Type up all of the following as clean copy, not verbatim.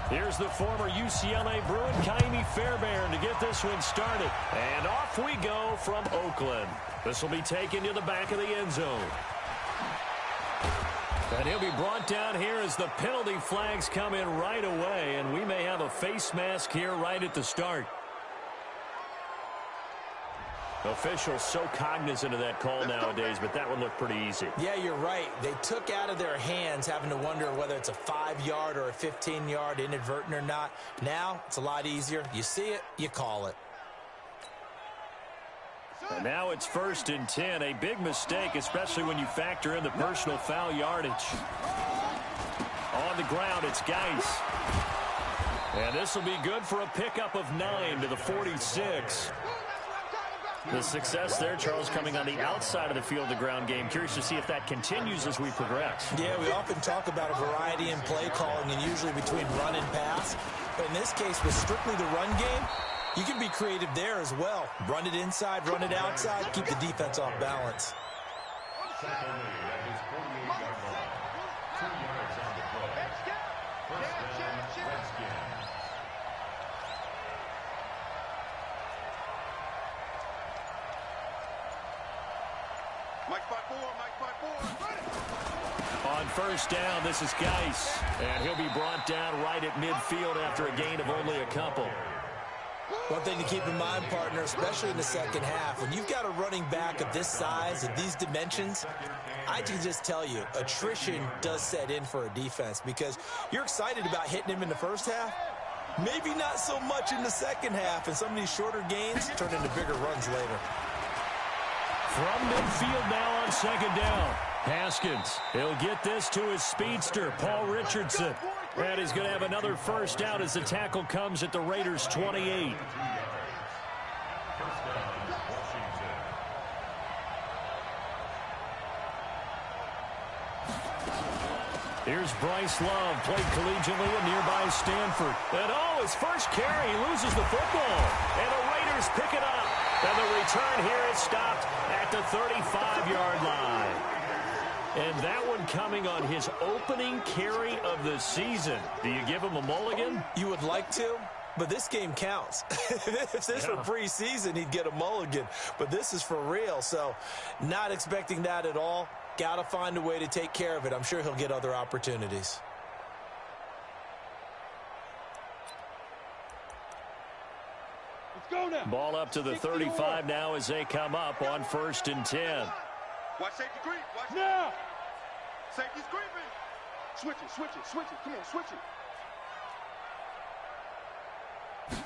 Here's the former UCLA Bruin, Kaimi Fairbairn, to get this one started. And off we go from Oakland. This will be taken to the back of the end zone. And he'll be brought down here as the penalty flags come in right away. And we may have a face mask here right at the start. Officials so cognizant of that call nowadays, but that one looked pretty easy. Yeah, you're right. They took out of their hands having to wonder whether it's a 5-yard or a 15-yard inadvertent or not. Now, it's a lot easier. You see it, you call it. And now it's 1st and 10. A big mistake, especially when you factor in the personal foul yardage. On the ground, it's Geis. And this will be good for a pickup of 9 to the 46. The success there, Charles, coming on the outside of the field, the ground game. Curious to see if that continues as we progress. Yeah, we often talk about a variety in play calling and usually between run and pass. But in this case, with strictly the run game, you can be creative there as well. Run it inside, run it outside, keep the defense off balance. On 1st down, this is Geis. And he'll be brought down right at midfield after a gain of only a couple. One thing to keep in mind, partner, especially in the second half, when you've got a running back of this size and these dimensions, I can just tell you, attrition does set in for a defense because you're excited about hitting him in the first half. Maybe not so much in the second half, and some of these shorter gains turn into bigger runs later. From midfield now on 2nd down. Haskins, he'll get this to his speedster, Paul Richardson. And he's going to have another 1st down as the tackle comes at the Raiders' 28. Here's Bryce Love, played collegiately at nearby Stanford. And his first carry, he loses the football. And the Raiders pick it up. And the return here is stopped at the 35-yard line. And that one coming on his opening carry of the season. Do you give him a mulligan? You would like to, but this game counts. If this were preseason, he'd get a mulligan. But this is for real, so not expecting that at all. Got to find a way to take care of it. I'm sure he'll get other opportunities. Let's go now. Ball up to the 35 now as they come up on 1st and 10. Watch safety creep. Watch now. Safety's creeping. Switch it, switch it, switch it. Come on, switch it.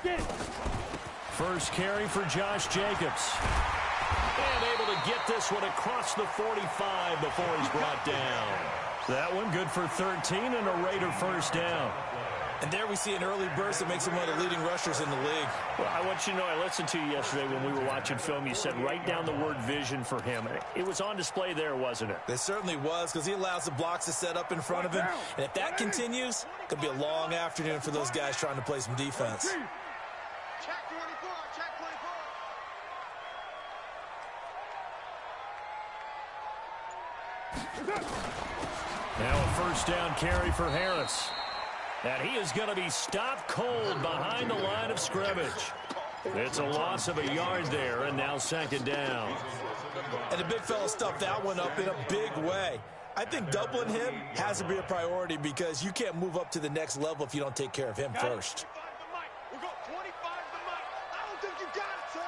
Get it. First carry for Josh Jacobs. And able to get this one across the 45 before he's brought down. That one good for 13 and a Raider 1st down. And there we see an early burst that makes him one of the leading rushers in the league. Well, I want you to know, I listened to you yesterday when we were watching film. You said write down the word vision for him. It was on display there, wasn't it? It certainly was, because he allows the blocks to set up in front of him. And if that continues, it could be a long afternoon for those guys trying to play some defense. Check 24, check 24. Now a 1st down carry for Harris. And he is going to be stopped cold behind the line of scrimmage. It's a loss of a yard there, and now 2nd down. And the big fella stuffed that one up in a big way. I think doubling him has to be a priority because you can't move up to the next level if you don't take care of him first. We go 25 to Mike. I don't think you got it, sir.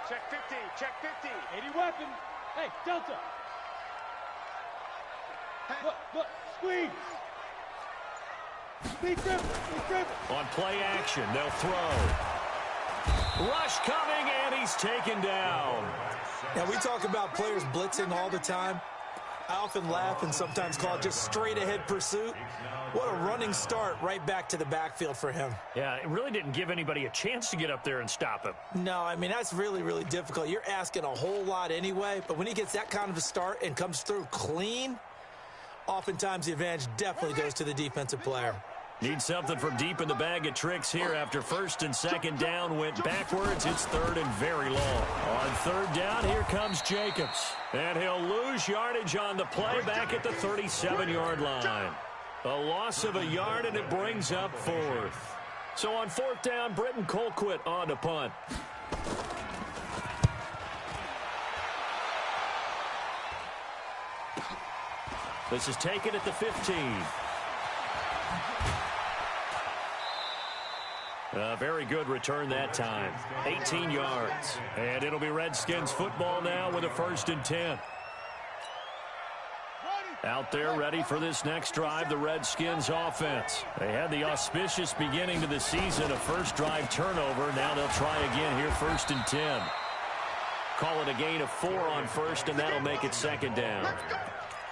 Check 15, check 15. 80 weapon. Hey, Delta. Look, squeeze. On play action, they'll throw. Rush coming, and he's taken down. Now, we talk about players blitzing all the time. I often laugh and sometimes call it just straight-ahead pursuit. What a running start right back to the backfield for him. Yeah, it really didn't give anybody a chance to get up there and stop him. No, I mean, that's really, really difficult. You're asking a whole lot anyway, but when he gets that kind of a start and comes through clean, oftentimes the advantage definitely goes to the defensive player. Need something from deep in the bag of tricks here after 1st and 2nd down went backwards. It's 3rd and very long. On 3rd down, here comes Jacobs. And he'll lose yardage on the play back at the 37-yard line. A loss of a yard, and it brings up fourth. So on fourth down, Britton Colquitt on to punt. This is taken at the 15. A very good return that time. 18 yards. And it'll be Redskins football now with a 1st and 10. Out there ready for this next drive, the Redskins offense. They had the auspicious beginning to the season, a first drive turnover. Now they'll try again here, 1st and 10. Call it a gain of 4 on first, and that'll make it 2nd down.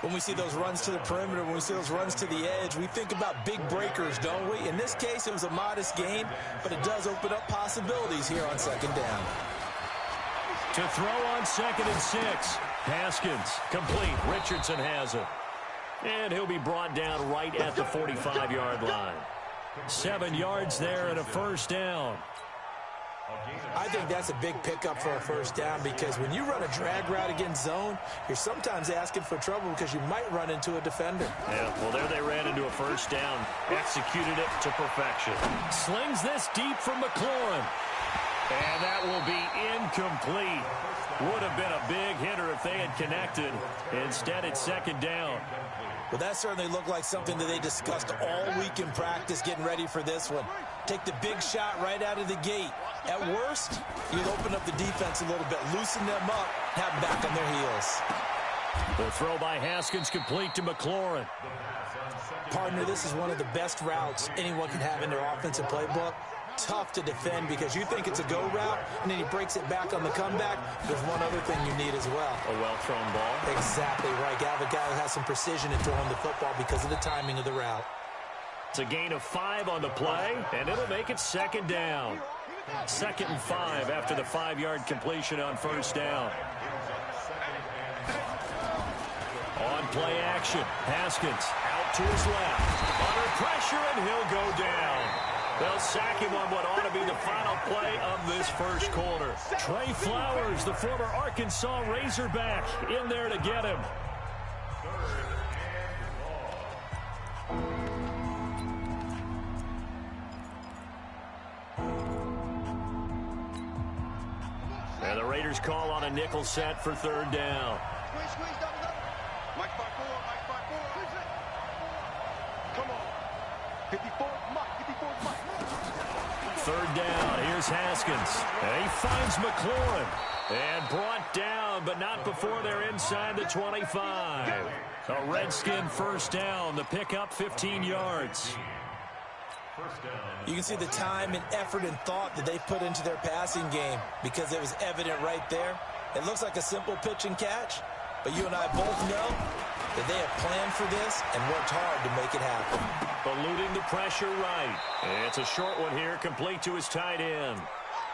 When we see those runs to the perimeter, when we see those runs to the edge, we think about big breakers, don't we? In this case, it was a modest gain, but it does open up possibilities here on 2nd down. To throw on 2nd and 6. Haskins, complete. Richardson has it. And he'll be brought down right at the 45-yard line. 7 yards there and a 1st down. I think that's a big pickup for a 1st down because when you run a drag route against zone, you're sometimes asking for trouble because you might run into a defender. Yeah, well, there they ran into a 1st down. Executed it to perfection. Slings this deep from McLaurin. And that will be incomplete. Would have been a big hitter if they had connected. Instead, it's 2nd down. Well, that certainly looked like something that they discussed all week in practice getting ready for this one. Take the big shot right out of the gate. At worst, you'd open up the defense a little bit, loosen them up, have them back on their heels. The throw by Haskins complete to McLaurin. Partner, this is one of the best routes anyone can have in their offensive playbook. Tough to defend because you think it's a go route, and then he breaks it back on the comeback. There's one other thing you need as well. A well-thrown ball. Exactly right. You have a guy who has some precision in throwing the football because of the timing of the route. It's a gain of 5 on the play, and it'll make it 2nd down. 2nd and 5 after the 5-yard completion on 1st down. On play action, Haskins out to his left. Under pressure, and he'll go down. They'll sack him on what ought to be the final play of this 1st quarter. Trey Flowers, the former Arkansas Razorback, in there to get him. And the Raiders call on a nickel set for 3rd down. Mike 5-4, Mike 5-4. Come on. 54, Mike. 54, Mike. 3rd down. Here's Haskins. And he finds McLaurin. And brought down, but not before they're inside the 25. A Redskin 1st down. The pickup 15 yards. You can see the time and effort and thought that they put into their passing game because it was evident right there. It looks like a simple pitch and catch, but you and I both know that they have planned for this and worked hard to make it happen. Eluding the pressure right. It's a short one here, complete to his tight end.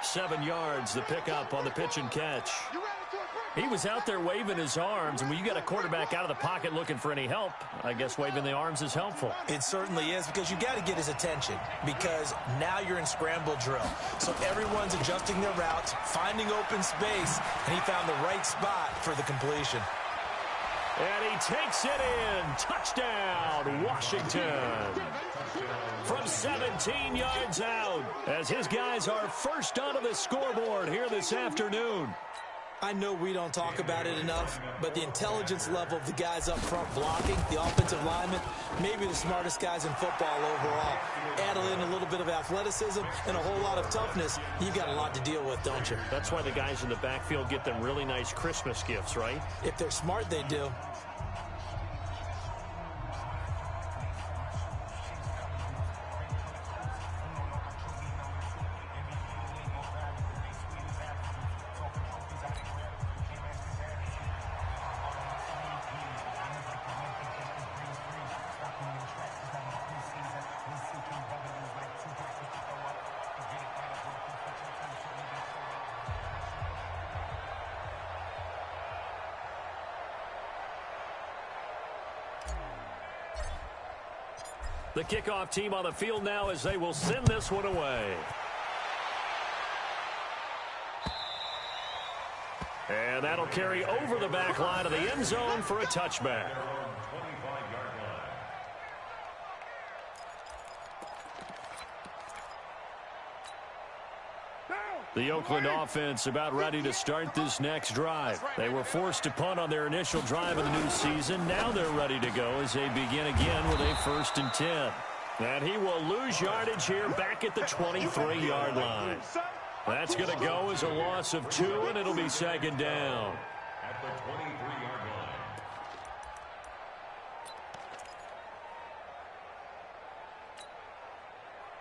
7 yards, the pickup on the pitch and catch. He was out there waving his arms, and when you got a quarterback out of the pocket looking for any help, I guess waving the arms is helpful. It certainly is because you got to get his attention because now you're in scramble drill. So everyone's adjusting their routes, finding open space, and he found the right spot for the completion. And he takes it in. Touchdown, Washington. From 17 yards out as his guys are first onto the scoreboard here this afternoon. I know we don't talk about it enough, but the intelligence level of the guys up front blocking, the offensive linemen, maybe the smartest guys in football overall. Add in a little bit of athleticism and a whole lot of toughness, you've got a lot to deal with, don't you? That's why the guys in the backfield get them really nice Christmas gifts, right? If they're smart, they do. The kickoff team on the field now as they will send this one away. And that'll carry over the back line of the end zone for a touchback. The Oakland offense about ready to start this next drive. They were forced to punt on their initial drive of the new season. Now they're ready to go as they begin again with a 1st and 10. And he will lose yardage here back at the 23-yard line. That's going to go as a loss of 2, and it'll be 2nd down. At the 23-yard line.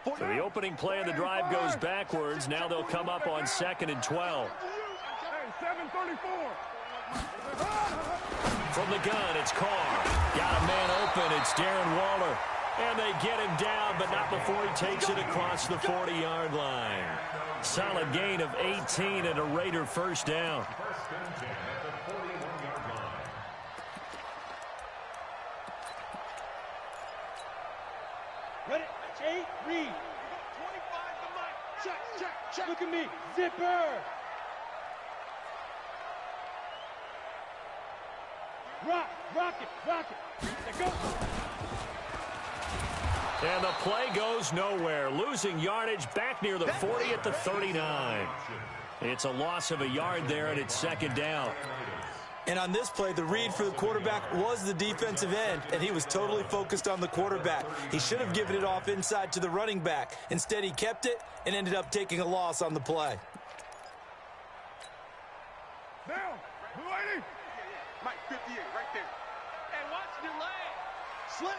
So the opening play of the drive goes backwards. Now they'll come up on 2nd and 12. From the gun, it's Carr. Got a man open. It's Darren Waller. And they get him down, but not before he takes it across the 40-yard line. Solid gain of 18 and a Raider 1st down. 1st and 10 at the 41-yard line. Ready? Jay, read. 25 to Mike. Check. Look at me. Zipper. Rock it. Let's go. And the play goes nowhere. Losing yardage back near the 40 at the 39. It's a loss of a yard there, and it's 2nd down. And on this play, the read for the quarterback was the defensive end, and he was totally focused on the quarterback. He should have given it off inside to the running back. Instead, he kept it and ended up taking a loss on the play. Now, lady. Mike, 58, right there. And watch the leg. Slam.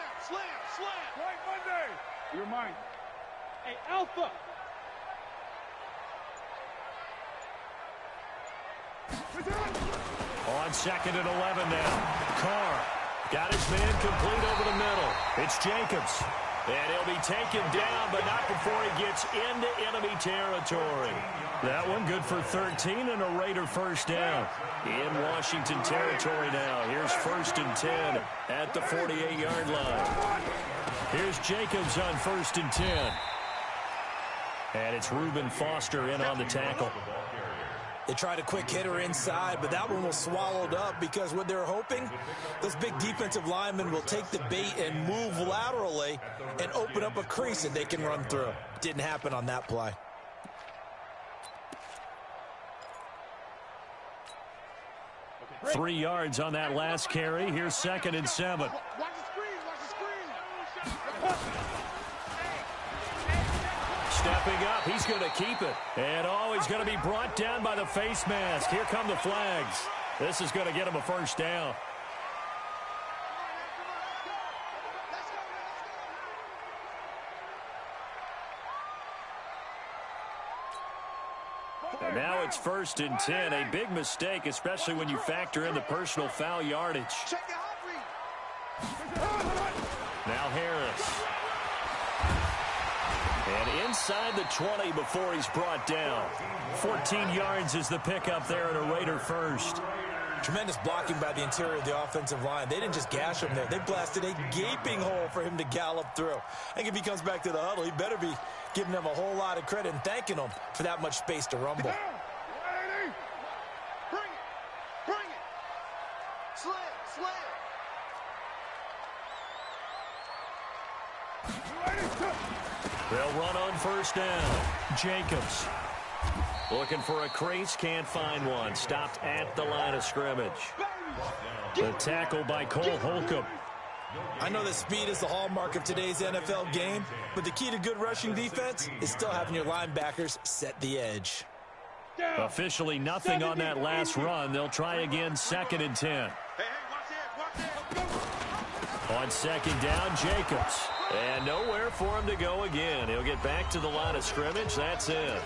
Right Monday. You're mine. Hey, Alpha. On 2nd and 11 now. Carr got his man complete over the middle. It's Jacobs. And he'll be taken down, but not before he gets into enemy territory. That one good for 13 and a Raider 1st down. In Washington territory now. Here's 1st and 10 at the 48-yard line. Here's Jacobs on 1st and 10. And it's Reuben Foster in on the tackle. They tried a quick hitter inside, but that one was swallowed up because what they're hoping, those big defensive linemen will take the bait and move laterally and open up a crease that they can run through. Didn't happen on that play. Okay. 3 yards on that last carry. Here's 2nd and 7. Watch the screen. Stepping up, he's going to keep it. And he's going to be brought down by the face mask. Here come the flags. This is going to get him a 1st down. And now it's 1st and 10. A big mistake, especially when you factor in the personal foul yardage. Now Harris. And inside the 20 before he's brought down. 14 yards is the pickup there at a Raider 1st. Tremendous blocking by the interior of the offensive line. They didn't just gash him there. They blasted a gaping hole for him to gallop through. I think if he comes back to the huddle, he better be giving them a whole lot of credit and thanking them for that much space to rumble. Bring it. Slam. They'll run on 1st down. Jacobs looking for a crease, can't find one. Stopped at the line of scrimmage. The tackle by Cole Holcomb. I know that speed is the hallmark of today's NFL game, but the key to good rushing defense is still having your linebackers set the edge. Officially nothing on that last run. They'll try again, 2nd and 10. Hey, watch it. On 2nd down, Jacobs. And nowhere for him to go again. He'll get back to the line of scrimmage. That's it.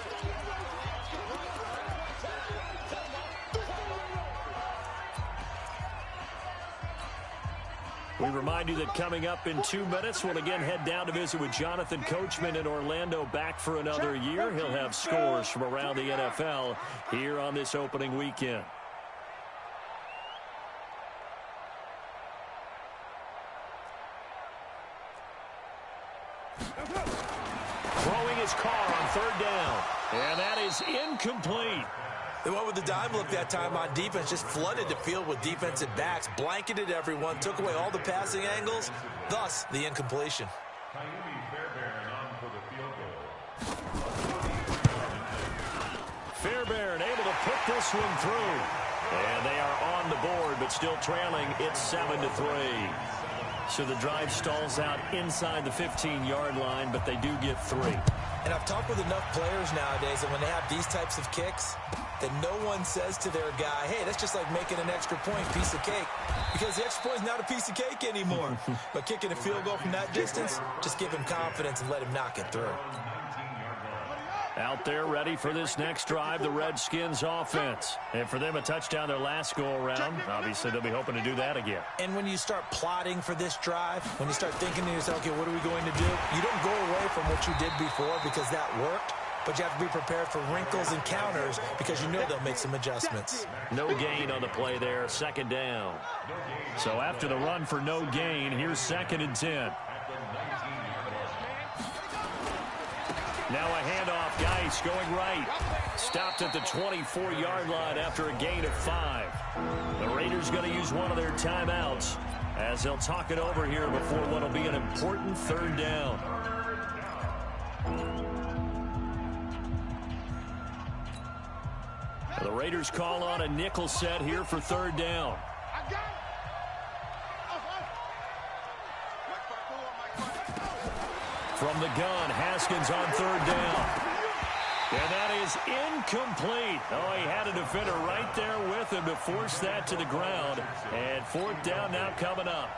We remind you that coming up in 2 minutes, we'll again head down to visit with Jonathan Coachman in Orlando, back for another year. He'll have scores from around the NFL here on this opening weekend. Throwing his Carr on 3rd down. And that is incomplete. They went with the dime look that time on defense, just flooded the field with defensive backs, blanketed everyone, took away all the passing angles, thus the incompletion. Fairbairn able to put this one through. And they are on the board, but still trailing. It's 7-3. So the drive stalls out inside the 15-yard line, but they do get 3. And I've talked with enough players nowadays that when they have these types of kicks, that no one says to their guy, hey, that's just like making an extra point, piece of cake. Because the extra point is not a piece of cake anymore. But kicking a field goal from that distance, just give him confidence and let him knock it through. Out there ready for this next drive, the Redskins offense. And for them, a touchdown their last go-around. Obviously, they'll be hoping to do that again. And when you start plotting for this drive, when you start thinking to yourself, okay, what are we going to do? You don't go away from what you did before because that worked. But you have to be prepared for wrinkles and counters because you know they'll make some adjustments. No gain on the play there, 2nd down. So after the run for no gain, here's 2nd and 10. Now a handoff, Geis going right. Stopped at the 24-yard line after a gain of 5. The Raiders going to use one of their timeouts as they'll talk it over here before what will be an important 3rd down. The Raiders call on a nickel set here for 3rd down. From the gun, Haskins on 3rd down. And that is incomplete. Oh, he had a defender right there with him to force that to the ground. And 4th down now coming up.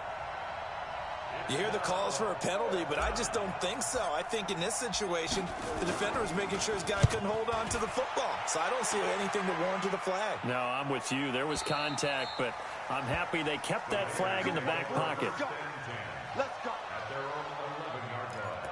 You hear the calls for a penalty, but I just don't think so. I think in this situation, the defender was making sure his guy couldn't hold on to the football. So I don't see anything to warrant the flag. No, I'm with you. There was contact, but I'm happy they kept that flag in the back pocket. Let's go. At their own 11-yard line.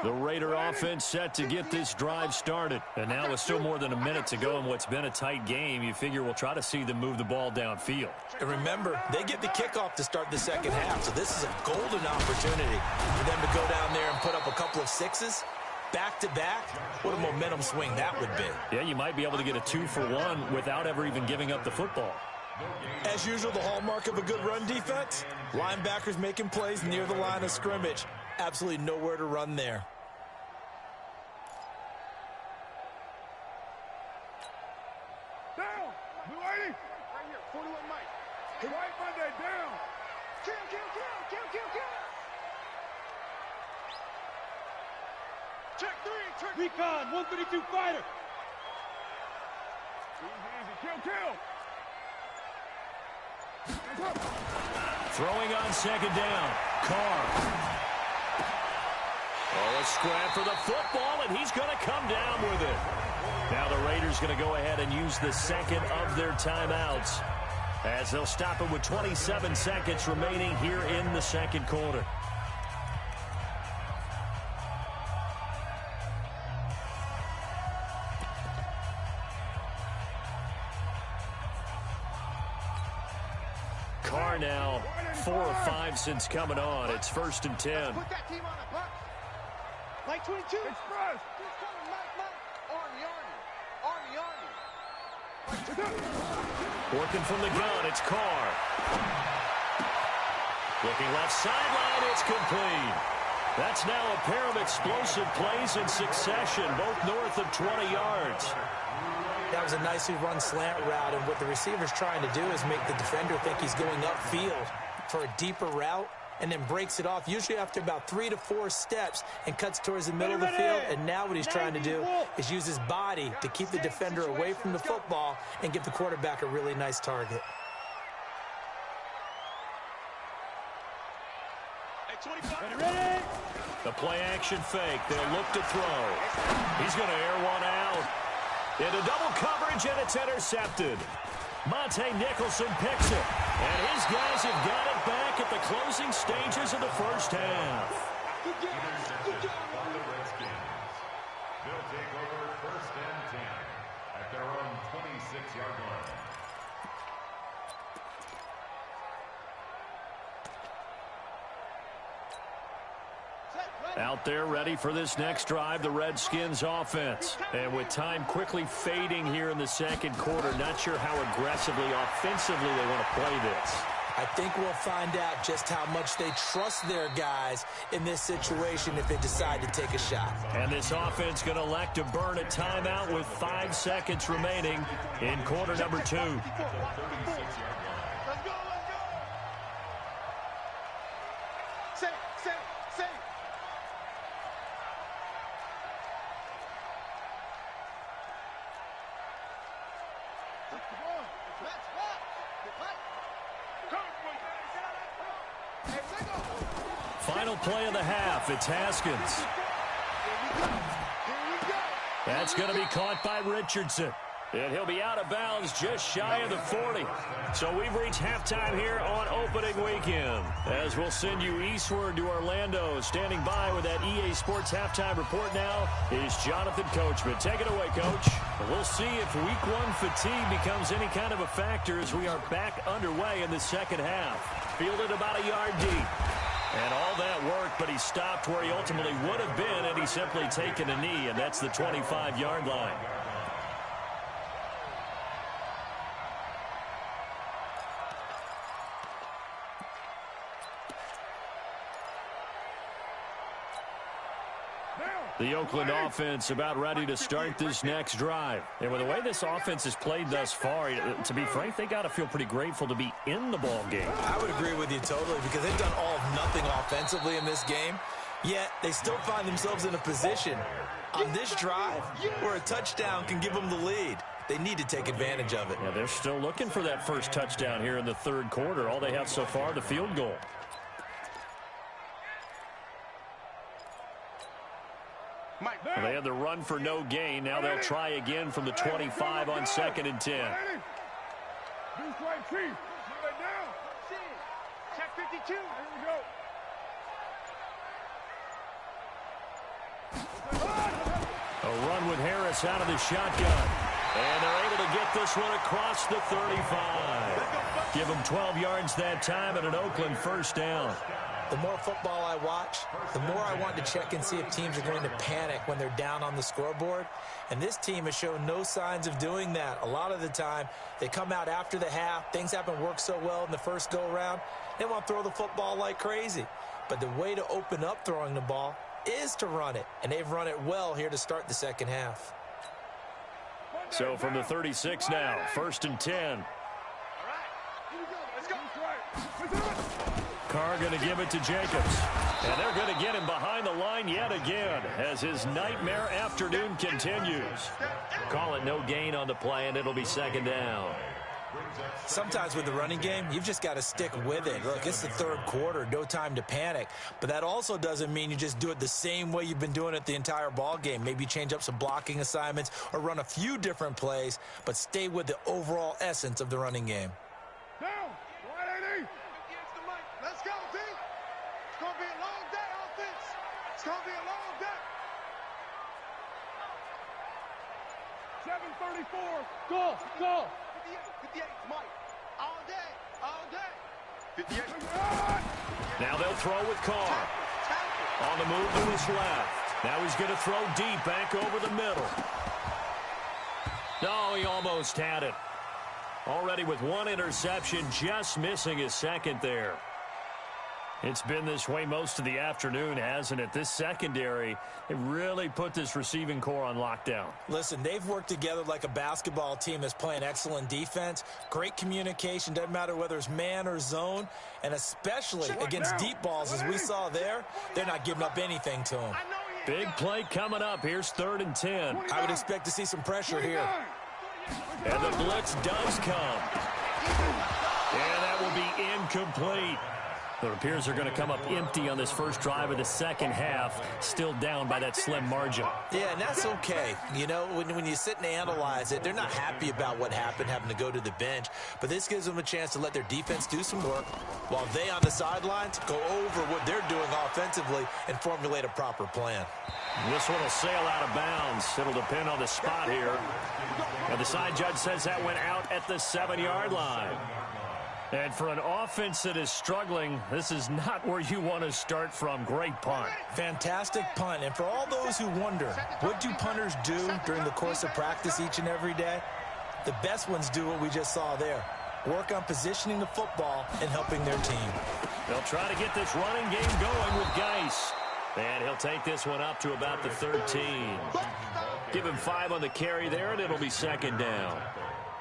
The Raider offense set to get this drive started. And now with still more than a minute to go in what's been a tight game, you figure we'll try to see them move the ball downfield. And remember, they get the kickoff to start the 2nd half, so this is a golden opportunity for them to go down there and put up a couple of 6s. Back-to-back, what a momentum swing that would be. Yeah, you might be able to get a 2-for-1 without ever even giving up the football. As usual, the hallmark of a good run defense, linebackers making plays near the line of scrimmage. Absolutely nowhere to run there. Down. Blue 80. Right here. 41 Mike. White Monday. Down. Kill. Check 3. Recon. 132 fighter. Easy. Kill. Throwing on 2nd down. Carr. Oh, a scrap for the football, and he's going to come down with it. Now the Raiders going to go ahead and use the 2nd of their timeouts as they'll stop it with 27 seconds remaining here in the 2nd quarter. Carr now 4 of 5 since coming on. It's 1st and 10. Put that team on a buck. Like 22. Express. Keep coming, Mike. Army. Working from the gun, it's Carr. Looking left sideline, it's complete. That's now a pair of explosive plays in succession, both north of 20 yards. That was a nicely run slant route, and what the receiver's trying to do is make the defender think he's going upfield for a deeper route, and then breaks it off, usually after about 3 to 4 steps, and cuts towards the middle of the field. And now what he's trying to do is use his body to keep the defender away from the football and give the quarterback a really nice target. Ready? The play action fake. They'll look to throw. He's going to air one out. Into double coverage, and it's intercepted. Monte Nicholson picks it. And his guys have got it back at the closing stages of the 1st half. From the Redskins. They'll take over 1st and 10 at their own 26-yard line. Out there ready for this next drive, the Redskins offense. And with time quickly fading here in the 2nd quarter, not sure how aggressively, offensively they want to play this. I think we'll find out just how much they trust their guys in this situation if they decide to take a shot. And this offense going to elect to burn a timeout with 5 seconds remaining in quarter number 2. Let's go. Say. Final play of the half. It's Haskins. That's going to be caught by Richardson. And he'll be out of bounds just shy of the 40. So we've reached halftime here on opening weekend. As we'll send you eastward to Orlando. Standing by with that EA Sports halftime report now is Jonathan Coachman. Take it away, Coach. We'll see if week 1 fatigue becomes any kind of a factor as we are back underway in the second half. Fielded about a yard deep. And all that work, but he stopped where he ultimately would have been, and he's simply taken a knee, and that's the 25-yard line. The Oakland offense about ready to start this next drive. And with the way this offense has played thus far, to be frank, they got to feel pretty grateful to be in the ball game. I would agree with you totally because they've done all of nothing offensively in this game, yet they still find themselves in a position on this drive where a touchdown can give them the lead. They need to take advantage of it. Yeah, they're still looking for that first touchdown here in the third quarter. All they have so far, the field goal. Well, they had the run for no gain. Now they'll try again from the 25 on 2nd and 10. Check 52. Here we go. A run with Harris out of the shotgun. And they're able to get this one across the 35. Give them 12 yards that time and an Oakland first down. The more football I watch, the more I want to check and see if teams are going to panic when they're down on the scoreboard. And this team has shown no signs of doing that. A lot of the time, they come out after the half. Things haven't worked so well in the first go-around. They want to throw the football like crazy. But the way to open up throwing the ball is to run it. And they've run it well here to start the second half. So from the 36 now, 1st and 10. Carr going to give it to Jacobs. And they're going to get him behind the line yet again as his nightmare afternoon continues. Call it no gain on the play, and it'll be 2nd down. Sometimes with the running game, you've just got to stick with it. Look, it's the third quarter, no time to panic. But that also doesn't mean you just do it the same way you've been doing it the entire ball game. Maybe change up some blocking assignments or run a few different plays, but stay with the overall essence of the running game. Down. 180. Let's go, team. It's going to be a long day, offense. It's going to be a long day. 7:34. Go. 58, Mike. All day. 58. Now they'll throw with Carr. On the move to his left. Now he's going to throw deep back over the middle. No, he almost had it. Already with one interception, just missing his second there. It's been this way most of the afternoon, hasn't it? This secondary, it really put this receiving core on lockdown. Listen, they've worked together like a basketball team that's playing excellent defense. Great communication, doesn't matter whether it's man or zone. And especially against deep balls, as we saw there, they're not giving up anything to them. Big play coming up. Here's 3rd and 10. I would expect to see some pressure here. And the blitz does come. And that will be incomplete. It appears they're going to come up empty on this first drive of the second half, still down by that slim margin. Yeah, and that's okay. You know, when you sit and analyze it, they're not happy about what happened, having to go to the bench. But this gives them a chance to let their defense do some work while they on the sidelines go over what they're doing offensively and formulate a proper plan. This one will sail out of bounds. It'll depend on the spot here. Now the side judge says that went out at the 7-yard line. And for an offense that is struggling, this is not where you want to start from. Great punt. Fantastic punt. And for all those who wonder, what do punters do during the course of practice each and every day? The best ones do what we just saw there. work on positioning the football and helping their team. They'll try to get this running game going with Geis. And he'll take this one up to about the 13. Give him 5 on the carry there, and it'll be second down.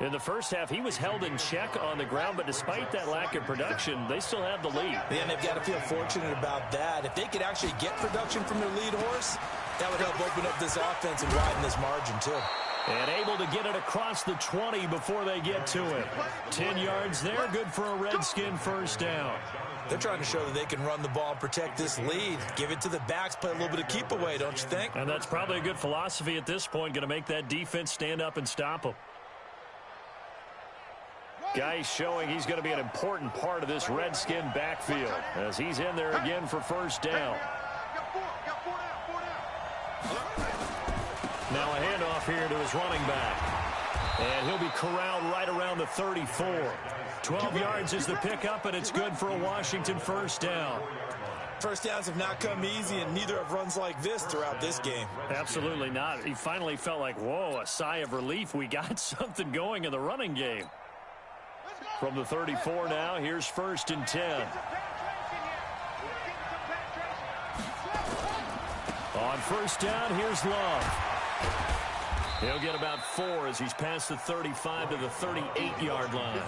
In the first half, he was held in check on the ground, but despite that lack of production, they still have the lead. And they've got to feel fortunate about that. If they could actually get production from their lead horse, that would help open up this offense and widen this margin, too. And able to get it across the 20 before they get to it. 10 yards there, good for a Redskin first down. They're trying to show that they can run the ball and protect this lead. Give it to the backs, play a little bit of keep away, don't you think? And that's probably a good philosophy at this point, going to make that defense stand up and stop them. Guy showing he's going to be an important part of this Redskin backfield as he's in there again for first down. Now a handoff here to his running back. And he'll be corralled right around the 34. 12 yards is the pickup, and it's good for a Washington first down. First downs have not come easy, and neither have runs like this throughout this game. Absolutely not. He finally felt like, whoa, a sigh of relief. We got something going in the running game. From the 34 now, here's first and 10. On first down, here's Love. He'll get about 4 as he's past the 35 to the 38-yard line.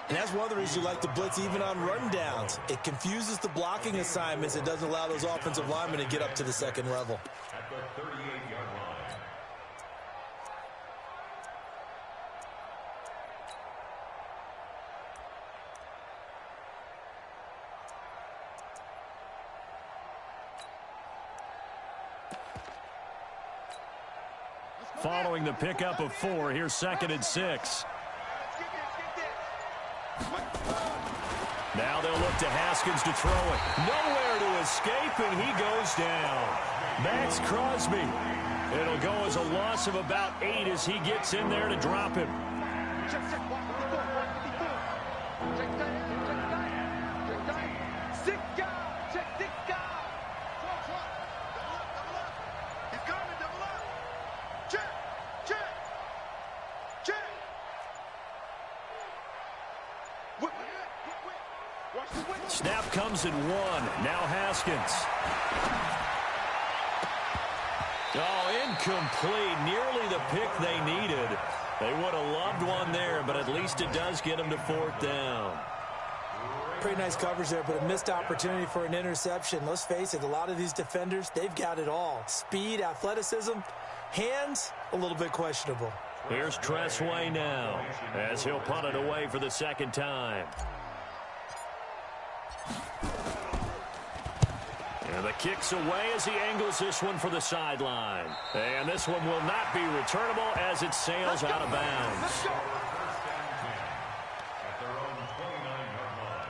And that's one of the reasons you like to blitz even on run downs. It confuses the blocking assignments. It doesn't allow those offensive linemen to get up to the second level. At the 38-yard line. Following the pickup of 4, here's second and 6. Now they'll look to Haskins to throw it. Nowhere to escape, and he goes down. Max Crosby. It'll go as a loss of about 8 as he gets in there to drop him. Snap comes in 1. Now Haskins. Oh, incomplete. Nearly the pick they needed. They would have loved one there, but at least it does get them to 4th down. Pretty nice coverage there, but a missed opportunity for an interception. Let's face it, a lot of these defenders, they've got it all. Speed, athleticism, hands, a little bit questionable. Here's Tressway now as he'll punt it away for the second time. And the kick's away as he angles this one for the sideline. And this one will not be returnable as it sails out of bounds. At their own 29-yard line.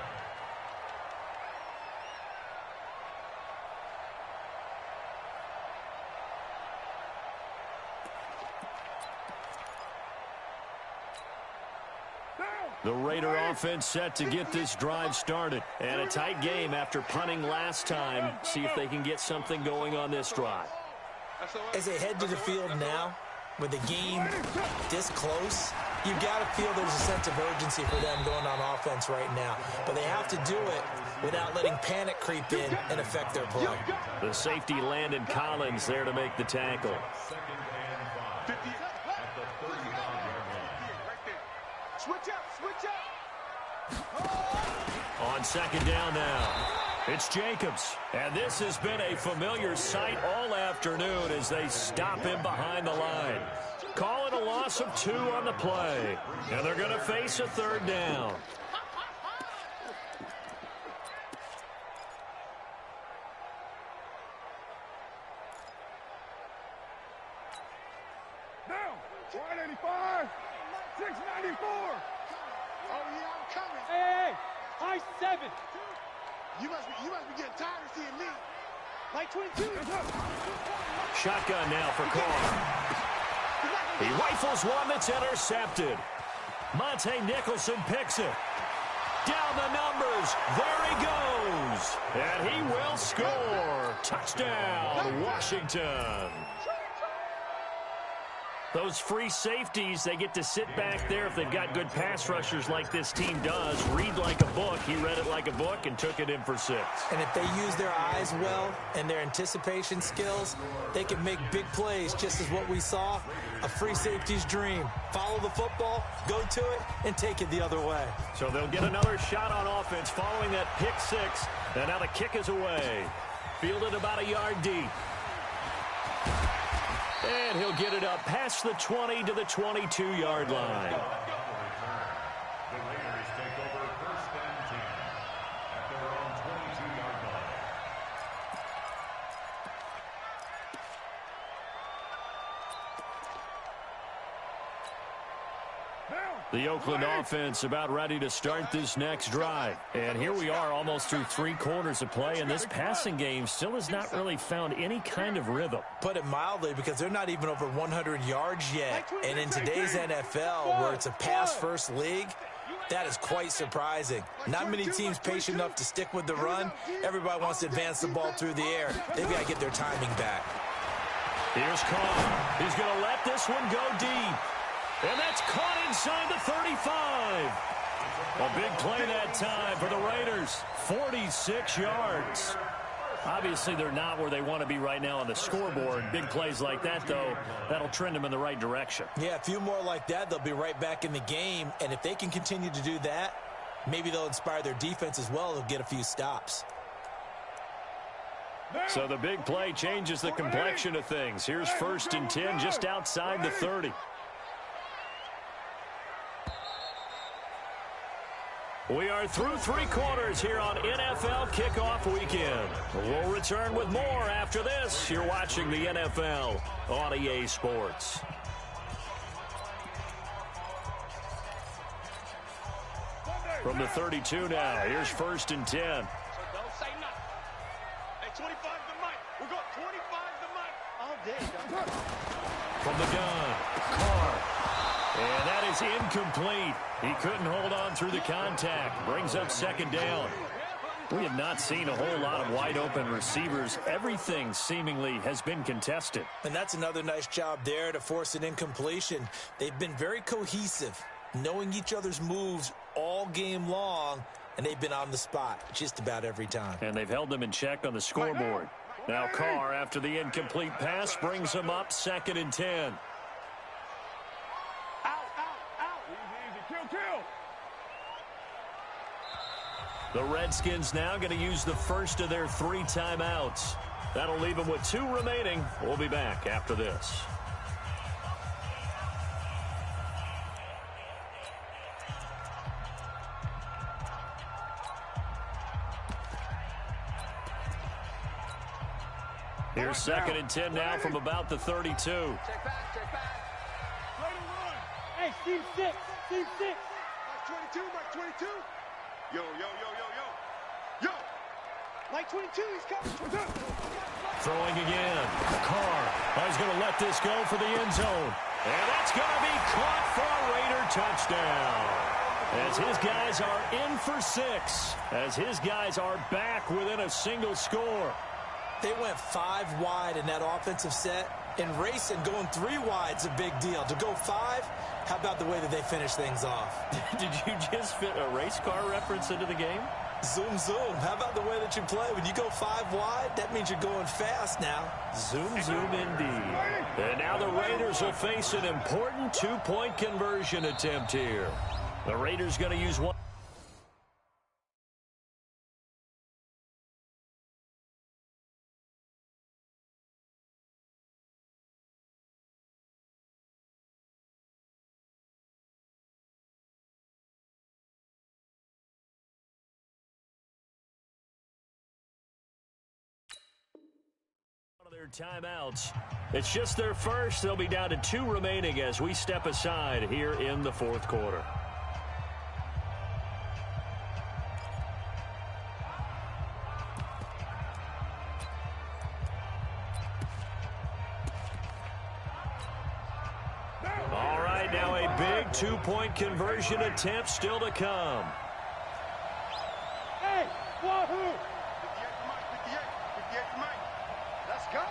The Raider offense set to get this drive started. And a tight game after punting last time. See if they can get something going on this drive. As they head to the field now, with the game this close, you've got to feel there's a sense of urgency for them going on offense right now. But they have to do it without letting panic creep in and affect their play. The safety Landon Collins there to make the tackle. Second and 5. At the 35-yard line. Switch up, switch up. On second down now, it's Jacobs. And this has been a familiar sight all afternoon as they stop him behind the line. Call it a loss of 2 on the play. And they're going to face a 3rd down. Down. 185. 694. Oh, yeah, I'm coming. Hey, high 7. You must be getting tired of seeing me. Light 22. Shotgun now for Carr. He rifles one that's intercepted. Monte Nicholson picks it. Down the numbers. There he goes. And he will score. Touchdown, Washington. Those free safeties, they get to sit back there if they've got good pass rushers like this team does. Read like a book. He read it like a book and took it in for 6. And if they use their eyes well and their anticipation skills, they can make big plays, just as what we saw, a free safety's dream. Follow the football, go to it, and take it the other way. So they'll get another shot on offense following that pick 6. And now the kick is away. Fielded about a yard deep. And he'll get it up past the 20 to the 22-yard line. The Raiders take over 1st and 10 at their own 22-yard line. The Oakland offense about ready to start this next drive. And here we are almost through 3 quarters of play, and this passing game still has not really found any kind of rhythm. Put it mildly, because they're not even over 100 yards yet. And in today's NFL, where it's a pass-first league, that is quite surprising. Not many teams patient enough to stick with the run. Everybody wants to advance the ball through the air. They've got to get their timing back. Here's Carr. He's going to let this one go deep. And that's caught inside the 35. A big play that time for the Raiders. 46 yards. Obviously, they're not where they want to be right now on the scoreboard. Big plays like that, though, that'll trend them in the right direction. Yeah, a few more like that, they'll be right back in the game. And if they can continue to do that, maybe they'll inspire their defense as well. They'll get a few stops. So the big play changes the complexion of things. Here's 1st and 10 just outside the 30. We are through 3 quarters here on NFL Kickoff Weekend. We'll return with more after this. You're watching the NFL on EA Sports. From the 32 now, here's 1st and 10. So don't say nothing. Hey, 25 to Mike. We're going 25 to Mike. All day, From the gun, Carr. And that is incomplete. He couldn't hold on through the contact. Brings up 2nd down. We have not seen a whole lot of wide-open receivers. Everything seemingly has been contested. And that's another nice job there to force an incompletion. They've been very cohesive, knowing each other's moves all game long, and they've been on the spot just about every time. And they've held them in check on the scoreboard. Now Carr, after the incomplete pass, brings them up 2nd and 10. The Redskins now going to use the first of their 3 timeouts. That'll leave them with 2 remaining. We'll be back after this. Here's 2nd and 10 now from about the 32. Check back. Hey, Steve 6. Steve 6. Mike 22, Mike 22. Yo. Mike 22, he's coming. Throwing again. Carr. He's going to let this go for the end zone. And that's going to be caught for a Raider touchdown. As his guys are in for 6. As his guys are back within a single score. They went 5 wide in that offensive set. And racing, going 3 wide's a big deal. To go 5, how about the way that they finish things off? Did you just fit a race car reference into the game? Zoom, zoom. How about the way that you play? When you go 5 wide, that means you're going fast now. Zoom, zoom indeed. And now the Raiders will face an important 2-point conversion attempt here. The Raiders going to use one. Their timeouts. It's just their first. They'll be down to 2 remaining as we step aside here in the 4th quarter. All right, now a big 2-point conversion attempt still to come. Hey, Wahoo! 58 to Mike. 58 to Mike. Let's go.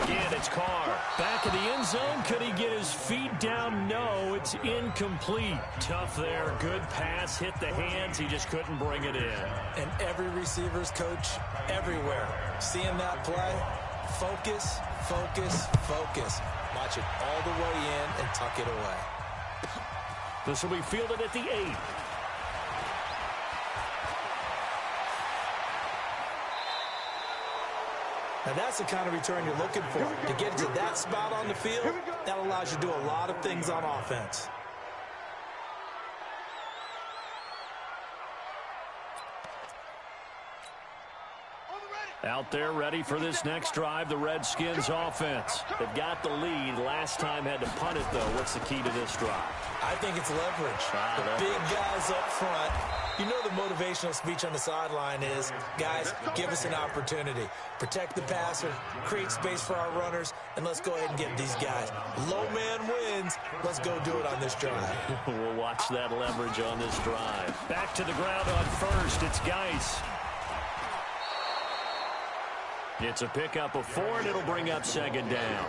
Again, it's Carr. Back in the end zone. Could he get his feet down? No, it's incomplete. Tough there. Good pass. Hit the hands. He just couldn't bring it in. And every receiver's coach everywhere. Seeing that play, focus, focus, focus. Watch it all the way in and tuck it away. This will be fielded at the 8. Now that's the kind of return you're looking for. To get to that spot on the field, that allows you to do a lot of things on offense. Out there ready for this next drive, the Redskins offense. They've got the lead. Last time had to punt it, though. What's the key to this drive? I think it's leverage. The big guys up front. You know the motivational speech on the sideline is, guys, give us an opportunity. Protect the passer, create space for our runners, and let's go ahead and get these guys. Low man wins. Let's go do it on this drive. We'll watch that leverage on this drive. Back to the ground on first. It's Geis. It's a pickup of 4, and it'll bring up second down.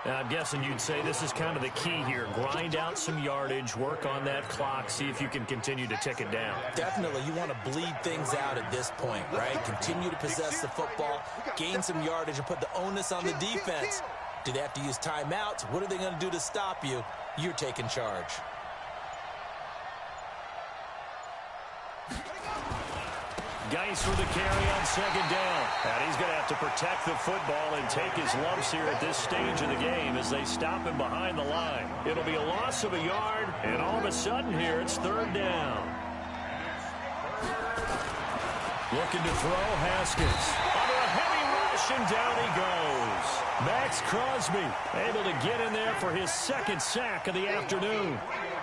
Now, I'm guessing you'd say this is kind of the key here. Grind out some yardage, work on that clock, see if you can continue to tick it down. Definitely. You want to bleed things out at this point, right? Continue to possess the football, gain some yardage, and put the onus on the defense. Do they have to use timeouts? What are they going to do to stop you? You're taking charge. Geis for the carry on second down. And he's going to have to protect the football and take his lumps here at this stage of the game as they stop him behind the line. It'll be a loss of a yard, and all of a sudden here it's third down. Looking to throw, Haskins. Under a heavy rush, and down he goes. Max Crosby able to get in there for his second sack of the afternoon.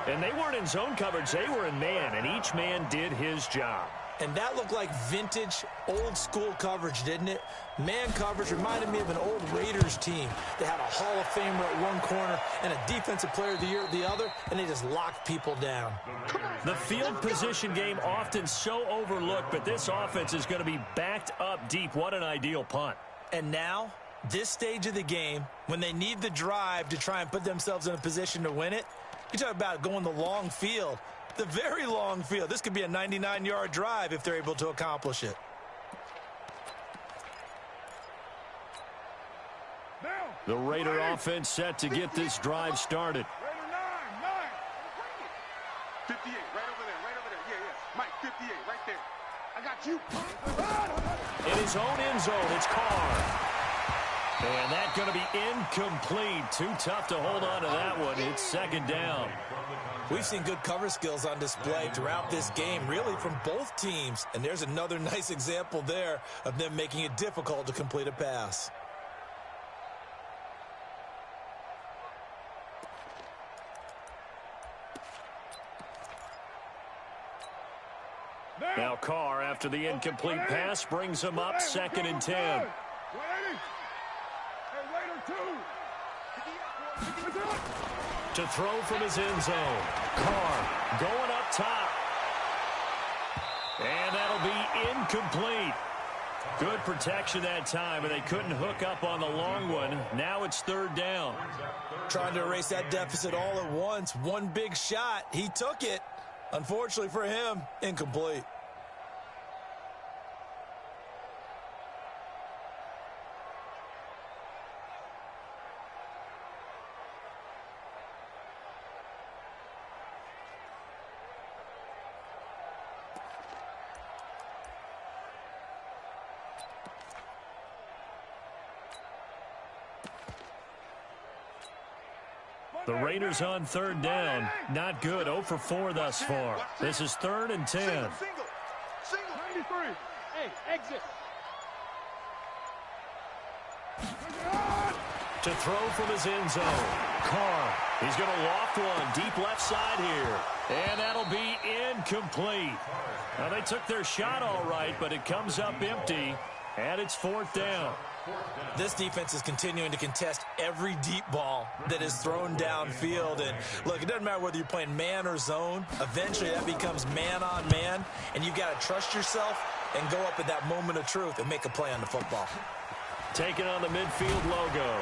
And they weren't in zone coverage, they were in man, and each man did his job. And that looked like vintage, old-school coverage, didn't it? Man coverage reminded me of an old Raiders team. They had a Hall of Famer at one corner and a Defensive Player of the Year at the other, and they just locked people down. The field position game often so overlooked, but this offense is going to be backed up deep. What an ideal punt. And now, this stage of the game, when they need the drive to try and put themselves in a position to win it, you talk about going the long field. The very long field. This could be a 99-yard drive if they're able to accomplish it. The Raider offense set to get this drive started. Raider 9. 58, right over there. Yeah. Mike, 58, right there. I got you. In his own end zone, it's Carr. And that's going to be incomplete. Too tough to hold on to that one. It's second down. We've seen good cover skills on display throughout this game, really from both teams. And there's another nice example there of them making it difficult to complete a pass. Now Carr, after the incomplete pass, brings him up 2nd and 10. Hey, Raider 2. To throw from his end zone. Carr going up top. And that'll be incomplete. Good protection that time, and they couldn't hook up on the long one. Now it's third down. Trying to erase that deficit all at once. One big shot. He took it. Unfortunately for him, incomplete. The Raiders on third down. Not good. 0 for 4 thus far. This is 3rd and 10. Single. 93. Hey, exit. To throw from his end zone. Carr. He's going to loft one deep left side here. And that'll be incomplete. Now, they took their shot all right, but it comes up empty. And it's 4th down. This defense is continuing to contest every deep ball that is thrown downfield. And, look, it doesn't matter whether you're playing man or zone. Eventually, that becomes man-on-man, and you've got to trust yourself and go up at that moment of truth and make a play on the football. Taking on the midfield logo.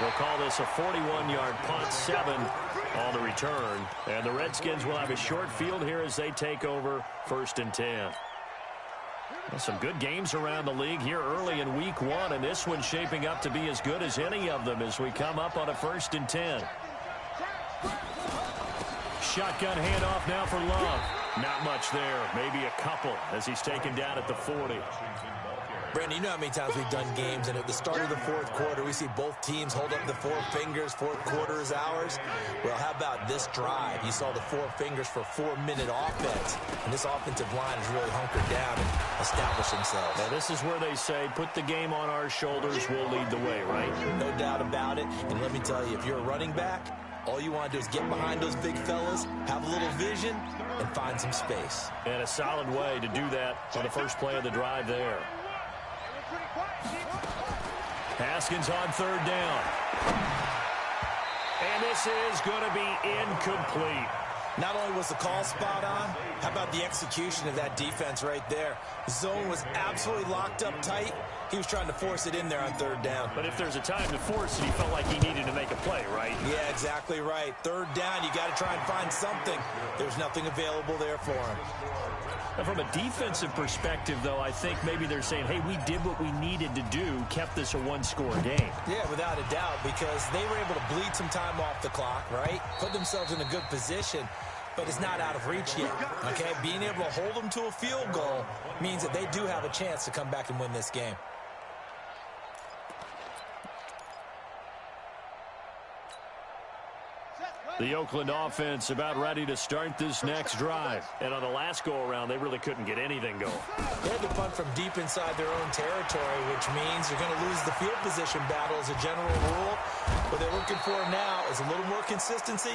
We'll call this a 41-yard punt, 7 on the return. And the Redskins will have a short field here as they take over 1st and 10. Well, some good games around the league here early in week 1, and this one's shaping up to be as good as any of them as we come up on a 1st and 10. Shotgun handoff now for Love. Not much there, maybe a couple as he's taken down at the 40. Brandon, you know how many times we've done games, and at the start of the 4th quarter, we see both teams hold up the 4 fingers, 4th quarter is ours. Well, how about this drive? You saw the 4 fingers for 4-minute offense, and this offensive line has really hunkered down and established themselves. Now, this is where they say, put the game on our shoulders, we'll lead the way, right? No doubt about it, and let me tell you, if you're a running back, all you want to do is get behind those big fellas, have a little vision, and find some space. And a solid way to do that on the first play of the drive there. Haskins on 3rd down. And this is going to be incomplete. Not only was the call spot on, how about the execution of that defense right there? The zone was absolutely locked up tight. He was trying to force it in there on 3rd down. But if there's a time to force it, he felt like he needed to make a play, right? Yeah, exactly right. 3rd down, you got to try and find something. There's nothing available there for him. Now, from a defensive perspective, though, I think maybe they're saying, hey, we did what we needed to do, kept this a 1-score game. Yeah, without a doubt, because they were able to bleed some time off the clock, right? Put themselves in a good position, but it's not out of reach yet, okay? Being able to hold them to a field goal means that they do have a chance to come back and win this game. The Oakland offense about ready to start this next drive. And on the last go-around, they really couldn't get anything going. They had to punt from deep inside their own territory, which means you're going to lose the field position battle as a general rule. What they're looking for now is a little more consistency,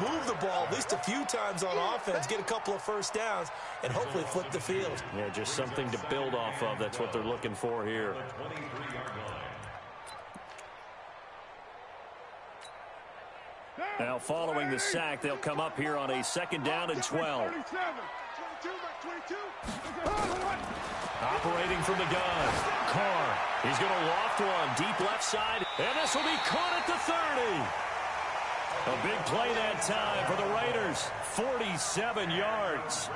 move the ball at least a few times on offense, get a couple of 1st downs, and hopefully flip the field. Yeah, just something to build off of. That's what they're looking for here. Now, following the sack, they'll come up here on a 2nd down and 12. Operating from the gun. Carr. He's going to loft one deep left side, and this will be caught at the 30. A big play that time for the Raiders. 47 yards.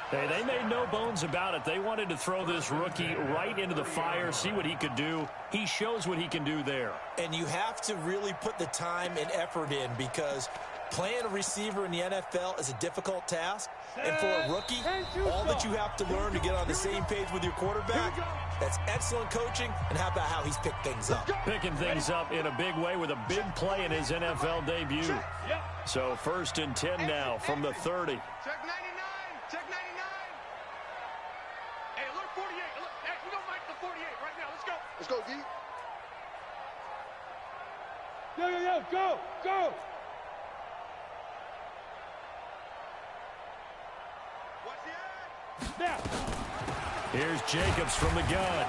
Hey, they made no bones about it. They wanted to throw this rookie right into the fire, see what he could do. He shows what he can do there. And you have to really put the time and effort in, because playing a receiver in the NFL is a difficult task. And for a rookie, all that you have to learn to get on the same page with your quarterback, that's excellent coaching. And how about how he's picked things up? Picking things up in a big way with a big play in his NFL debut. So 1st and 10 now from the 30. Check 99. Check 99. Hey, look 48. Look, hey, we don't like the 48 right now. Let's go. Let's go, D. Yo, go, go. What's the ad? Now. Here's Jacobs from the gun.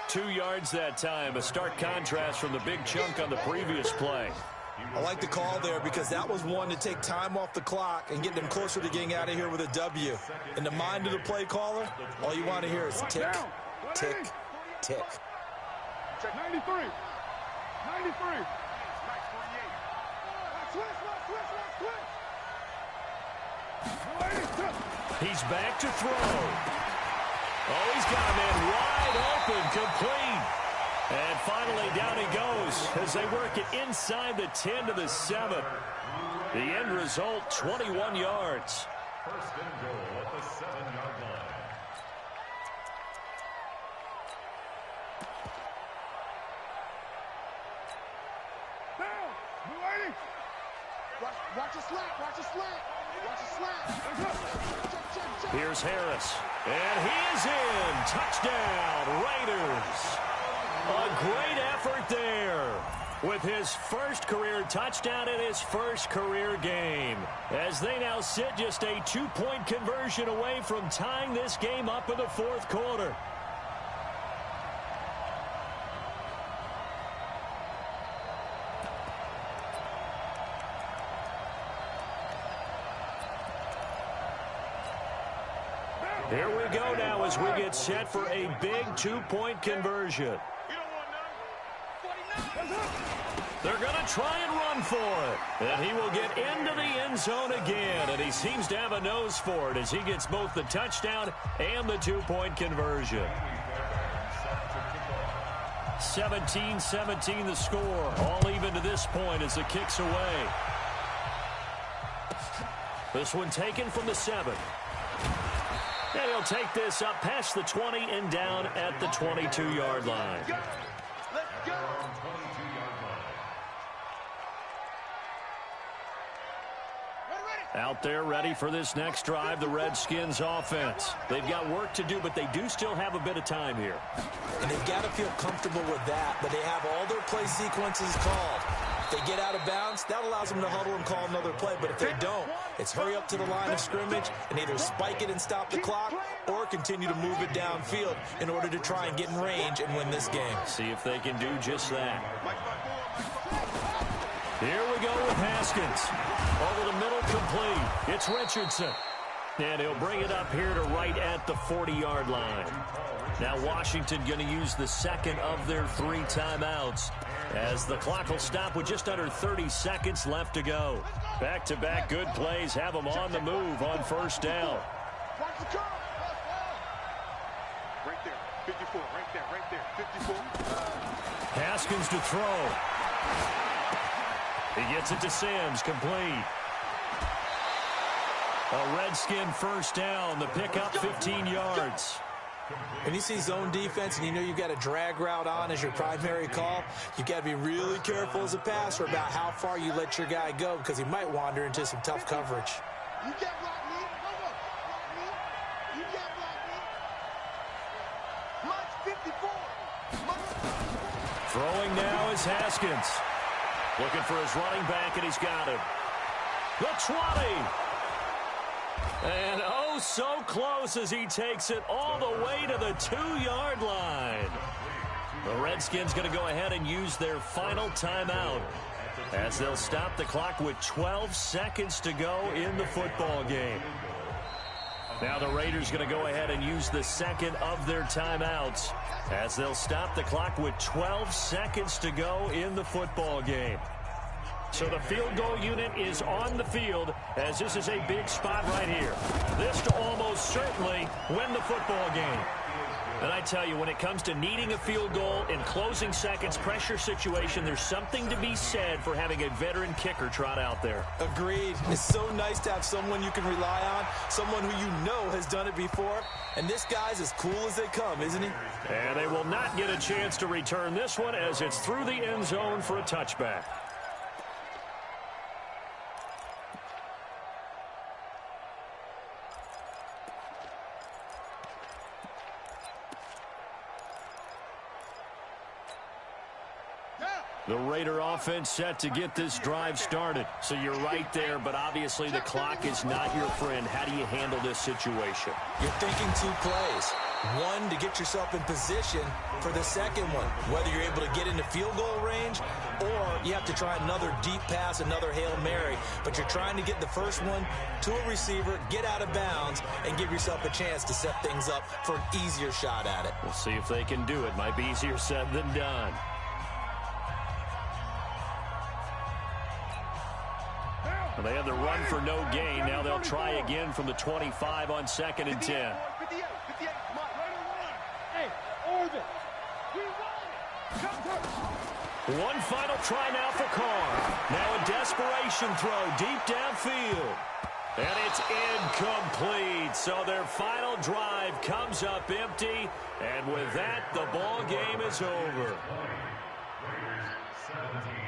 2 yards that time. A stark contrast from the big chunk on the previous play. I like the call there, because that was one to take time off the clock and get them closer to getting out of here with a W. In the mind of the play caller, all you want to hear is tick, tick, tick. Check 93. 93. He's back to throw. Oh, he's got a man wide open, complete. And finally, down he goes as they work it inside the 10 to the 7. The end result, 21 yards. 1st and goal at the 7-yard line. Watch a slant. Watch a slant. Watch a slant. Here's Harris. And he is in. Touchdown, Raiders. A great effort there with his first career touchdown in his first career game, as they now sit just a 2-point conversion away from tying this game up in the 4th quarter. Here we go now as we get set for a big two-point conversion. They're going to try and run for it. And he will get into the end zone again. And he seems to have a nose for it as he gets both the touchdown and the two-point conversion. 17-17 the score. All even to this point as the kick's away. This one taken from the 7. And he'll take this up past the 20 and down at the 22-yard line. Out there ready for this next drive, the Redskins offense. They've got work to do, but they do still have a bit of time here. And they've got to feel comfortable with that, but they have all their play sequences called. If they get out of bounds, that allows them to huddle and call another play, but if they don't, it's hurry up to the line of scrimmage and either spike it and stop the clock or continue to move it downfield in order to try and get in range and win this game. See if they can do just that. Here we go with Haskins. Over the middle, complete. It's Richardson. And he'll bring it up here to right at the 40-yard line. Now Washington going to use the second of their 3 timeouts as the clock will stop with just under 30 seconds left to go. Back-to-back good plays have them on the move on first down. Right there, 54, right there, 54. Haskins to throw. He gets it to Sims, complete. A Redskin first down, the pickup 15 yards. When you see zone defense and you know you've got a drag route on as your primary call, you've got to be really careful as a passer about how far you let your guy go because he might wander into some tough coverage. You can't block me. Block me. You can't block me. Mine's 54. Throwing now is Haskins. Looking for his running back, and he's got him. The 20. And oh, so close as he takes it all the way to the 2-yard line. The Redskins going to go ahead and use their final timeout as they'll stop the clock with 12 seconds to go in the football game. Now the Raiders going to go ahead and use the second of their timeouts as they'll stop the clock with 12 seconds to go in the football game. So the field goal unit is on the field as this is a big spot right here. This to almost certainly win the football game. And I tell you, when it comes to needing a field goal in closing seconds, pressure situation, there's something to be said for having a veteran kicker trot out there. Agreed. It's so nice to have someone you can rely on, someone who you know has done it before. And this guy's as cool as they come, isn't he? And they will not get a chance to return this one as it's through the end zone for a touchback. The Raider offense set to get this drive started. So you're right there, but obviously the clock is not your friend. How do you handle this situation? You're thinking 2 plays. One, to get yourself in position for the second one, whether you're able to get into field goal range or you have to try another deep pass, another Hail Mary. But you're trying to get the first one to a receiver, get out of bounds, and give yourself a chance to set things up for an easier shot at it. We'll see if they can do it. Might be easier said than done. Well, they had the run for no gain. Now they'll try again from the 25 on 2nd and 10. One final try now for Carr. Now a desperation throw deep downfield. And it's incomplete. So their final drive comes up empty. And with that, the ball game is over. Raiders 17.